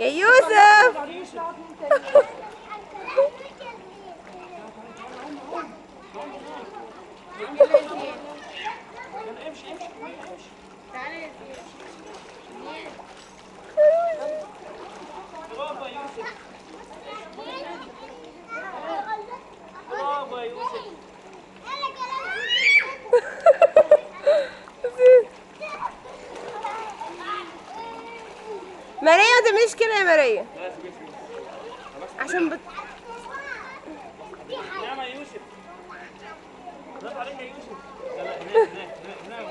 يا يوسف. برافو يا يوسف. برافو يا يوسف. ماريا ما تعمليش كده يا ماريا عشان نعم يا يوسف. برافو عليك يا يوسف. لا هناك هنا هو.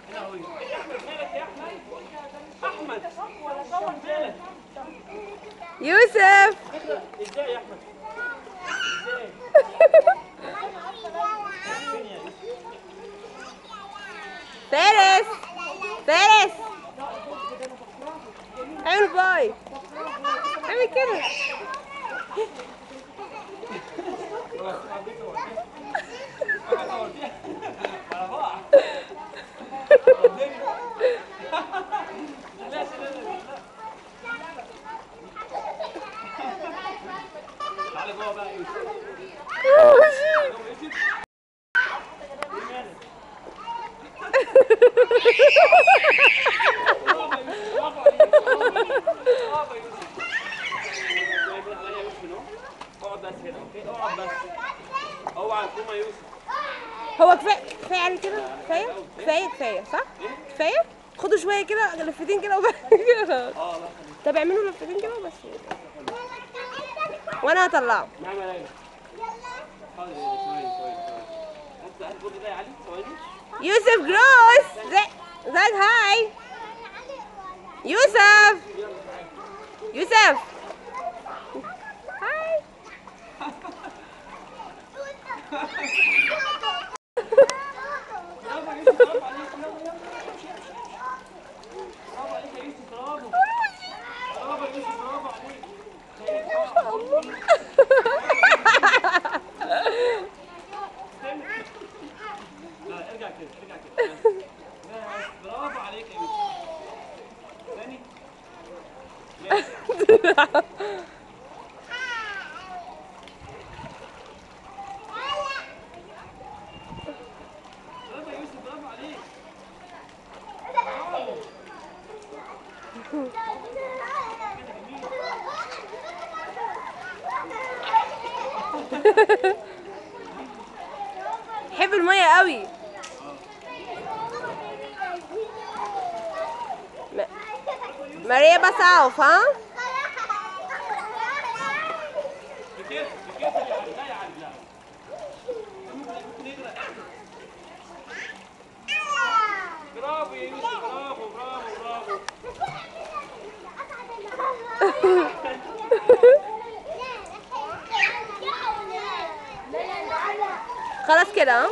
هنا هو. احمد مالك يا احمد؟ احمد مالك؟ يوسف. ازاي يا احمد؟ ازاي؟ فارس فارس اعمل باي، اعمل كده. تعالى جوه بقى يا يوسف. اقعد بس هنا اوكي؟ اقعد بس. اوعى تقوم يا يوسف. هو كفايه على كده، كفايه صح؟ كفايه. خدوا شويه كده لفتين كده وبس كده. طب اعملوا لفتين كده وبس وانا هطلعه. نعم يا ليلى. حاضر ثواني. هات البورد ده يا علي ثواني. يوسف جروس زاك هاي. يوسف هاي. برافو يا يوسف. برافو عليك. يلا امشي. برافو عليك يا يوسف. برافو. برافو يا يوسف. برافو عليك. ما شاء الله. لا ارجع كده. بس برافو عليك يا يوسف. ثاني. برافو يا يوسف. برافو عليك. بحب المية قوي. ماريا بس اقف ها. بكيف يا علي. لا يا علي لا. ممكن يغرق. برافو يا يوسف. برافو. خلاص كده ها.